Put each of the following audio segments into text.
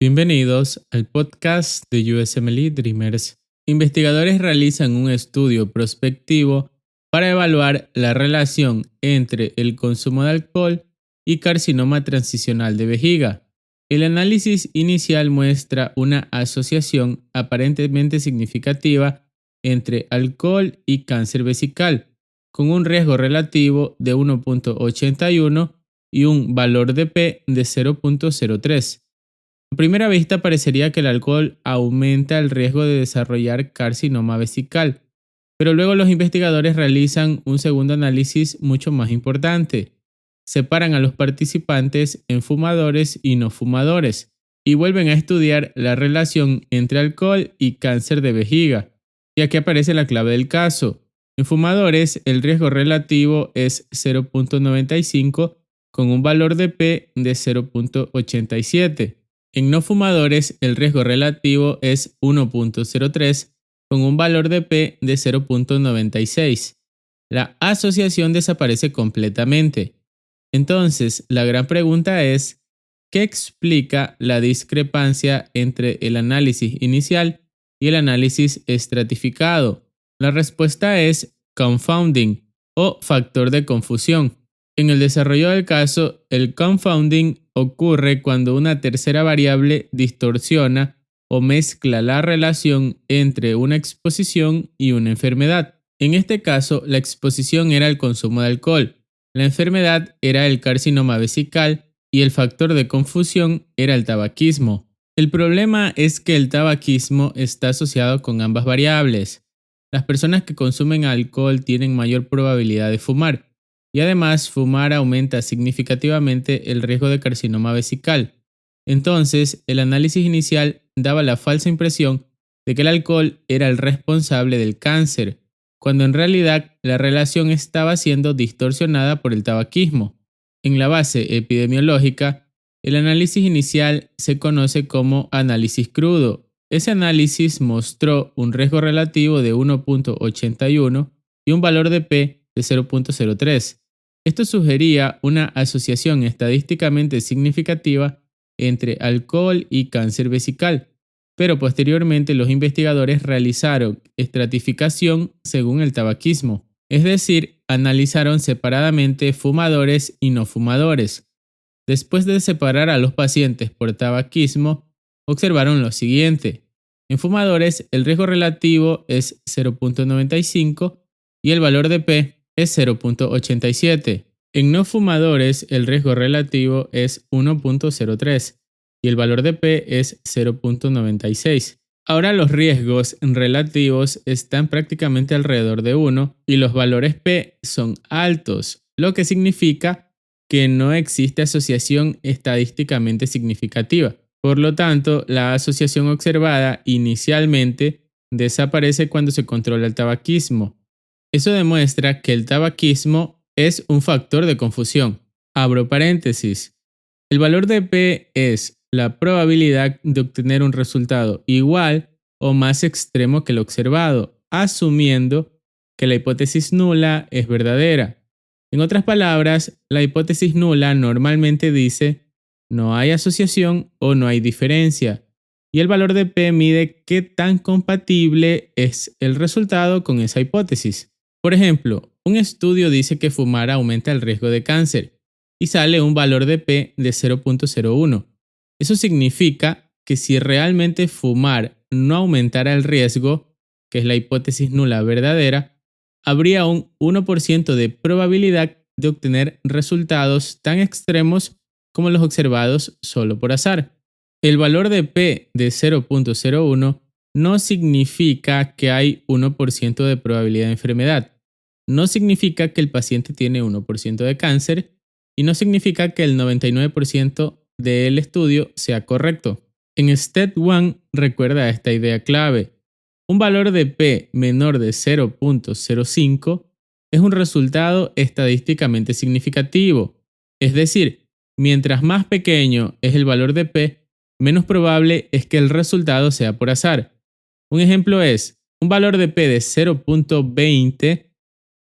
Bienvenidos al podcast de USMLE Dreamers. Investigadores realizan un estudio prospectivo para evaluar la relación entre el consumo de alcohol y carcinoma transicional de vejiga. El análisis inicial muestra una asociación aparentemente significativa entre alcohol y cáncer vesical, con un riesgo relativo de 1.81 y un valor de P de 0.03. A primera vista parecería que el alcohol aumenta el riesgo de desarrollar carcinoma vesical, pero luego los investigadores realizan un segundo análisis mucho más importante. Separan a los participantes en fumadores y no fumadores y vuelven a estudiar la relación entre alcohol y cáncer de vejiga. Y aquí aparece la clave del caso. En fumadores, el riesgo relativo es 0.95 con un valor de P de 0.87. En no fumadores, el riesgo relativo es 1.03 con un valor de P de 0.96. La asociación desaparece completamente. Entonces, la gran pregunta es, ¿qué explica la discrepancia entre el análisis inicial y el análisis estratificado? La respuesta es confounding o factor de confusión. En el desarrollo del caso, el confounding ocurre cuando una tercera variable distorsiona o mezcla la relación entre una exposición y una enfermedad. En este caso, la exposición era el consumo de alcohol, la enfermedad era el carcinoma vesical y el factor de confusión era el tabaquismo. El problema es que el tabaquismo está asociado con ambas variables. Las personas que consumen alcohol tienen mayor probabilidad de fumar. Y además, fumar aumenta significativamente el riesgo de carcinoma vesical. Entonces, el análisis inicial daba la falsa impresión de que el alcohol era el responsable del cáncer, cuando en realidad la relación estaba siendo distorsionada por el tabaquismo. En la base epidemiológica, el análisis inicial se conoce como análisis crudo. Ese análisis mostró un riesgo relativo de 1.81 y un valor de P de 0.03. Esto sugería una asociación estadísticamente significativa entre alcohol y cáncer vesical, pero posteriormente los investigadores realizaron estratificación según el tabaquismo, es decir, analizaron separadamente fumadores y no fumadores. Después de separar a los pacientes por tabaquismo, observaron lo siguiente. En fumadores, el riesgo relativo es 0.95 y el valor de P es 0.87. En no fumadores, el riesgo relativo es 1.03 y el valor de P es 0.96. Ahora los riesgos relativos están prácticamente alrededor de 1 y los valores P son altos, lo que significa que no existe asociación estadísticamente significativa. Por lo tanto, la asociación observada inicialmente desaparece cuando se controla el tabaquismo. Eso demuestra que el tabaquismo es un factor de confusión. Abro paréntesis. El valor de P es la probabilidad de obtener un resultado igual o más extremo que el observado, asumiendo que la hipótesis nula es verdadera. En otras palabras, la hipótesis nula normalmente dice no hay asociación o no hay diferencia, y el valor de P mide qué tan compatible es el resultado con esa hipótesis. Por ejemplo, un estudio dice que fumar aumenta el riesgo de cáncer y sale un valor de P de 0.01. Eso significa que si realmente fumar no aumentara el riesgo, que es la hipótesis nula verdadera, habría un 1% de probabilidad de obtener resultados tan extremos como los observados solo por azar. El valor de P de 0.01 no significa que hay 1% de probabilidad de enfermedad. No significa que el paciente tiene 1% de cáncer y no significa que el 99% del estudio sea correcto. En Step 1 recuerda esta idea clave. Un valor de P menor de 0.05 es un resultado estadísticamente significativo. Es decir, mientras más pequeño es el valor de P, menos probable es que el resultado sea por azar. Un ejemplo es, un valor de P de 0.20.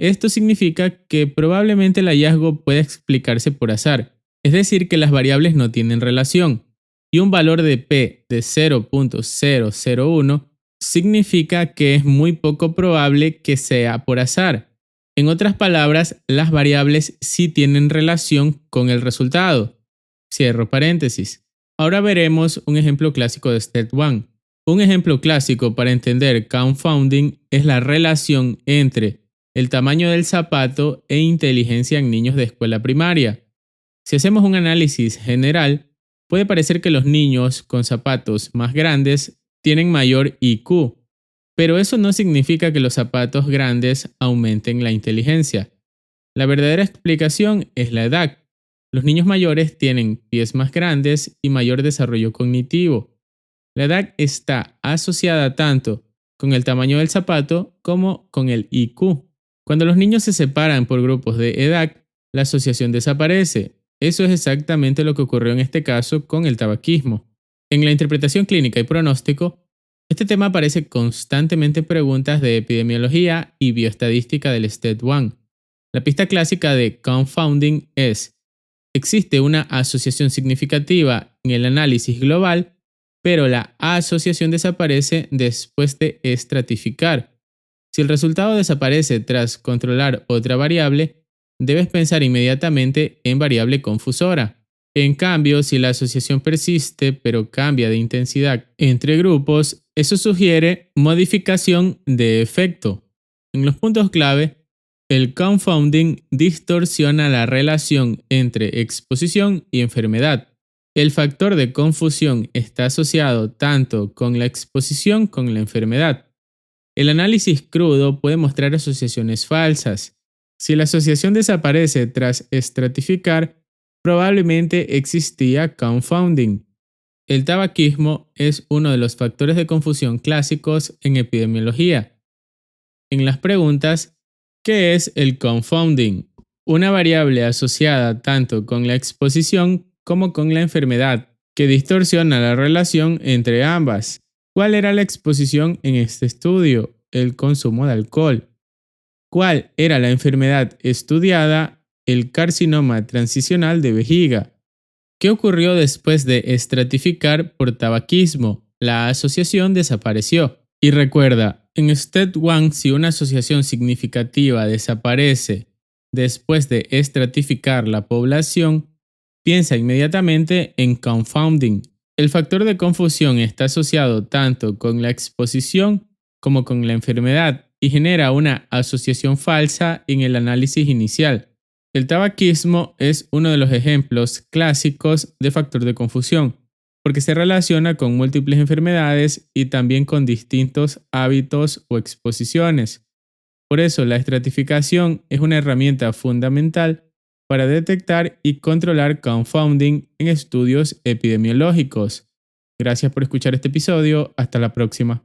Esto significa que probablemente el hallazgo puede explicarse por azar, es decir, que las variables no tienen relación. y un valor de P de 0.001, significa que es muy poco probable que sea por azar. En otras palabras, las variables sí tienen relación con el resultado. Cierro paréntesis. Ahora veremos un ejemplo clásico de Step 1. Un ejemplo clásico para entender confounding es la relación entre el tamaño del zapato e inteligencia en niños de escuela primaria. Si hacemos un análisis general, puede parecer que los niños con zapatos más grandes tienen mayor IQ, pero eso no significa que los zapatos grandes aumenten la inteligencia. La verdadera explicación es la edad. Los niños mayores tienen pies más grandes y mayor desarrollo cognitivo. La edad está asociada tanto con el tamaño del zapato como con el IQ. Cuando los niños se separan por grupos de edad, la asociación desaparece. Eso es exactamente lo que ocurrió en este caso con el tabaquismo. En la interpretación clínica y pronóstico, este tema aparece constantemente en preguntas de epidemiología y bioestadística del Step 1. La pista clásica de confounding es: existe una asociación significativa en el análisis global, pero la asociación desaparece después de estratificar. Si el resultado desaparece tras controlar otra variable, debes pensar inmediatamente en variable confusora. En cambio, si la asociación persiste pero cambia de intensidad entre grupos, eso sugiere modificación de efecto. En los puntos clave, el confounding distorsiona la relación entre exposición y enfermedad. El factor de confusión está asociado tanto con la exposición como con la enfermedad. El análisis crudo puede mostrar asociaciones falsas. Si la asociación desaparece tras estratificar, probablemente existía confounding. El tabaquismo es uno de los factores de confusión clásicos en epidemiología. En las preguntas, ¿qué es el confounding? Una variable asociada tanto con la exposición como con la enfermedad, que distorsiona la relación entre ambas. ¿Cuál era la exposición en este estudio? El consumo de alcohol. ¿Cuál era la enfermedad estudiada? El carcinoma transicional de vejiga. ¿Qué ocurrió después de estratificar por tabaquismo? La asociación desapareció. Y recuerda, en Step 1, si una asociación significativa desaparece después de estratificar la población, piensa inmediatamente en confounding. El factor de confusión está asociado tanto con la exposición como con la enfermedad y genera una asociación falsa en el análisis inicial. El tabaquismo es uno de los ejemplos clásicos de factor de confusión, porque se relaciona con múltiples enfermedades y también con distintos hábitos o exposiciones. Por eso, la estratificación es una herramienta fundamental para detectar y controlar confounding en estudios epidemiológicos. Gracias por escuchar este episodio. Hasta la próxima.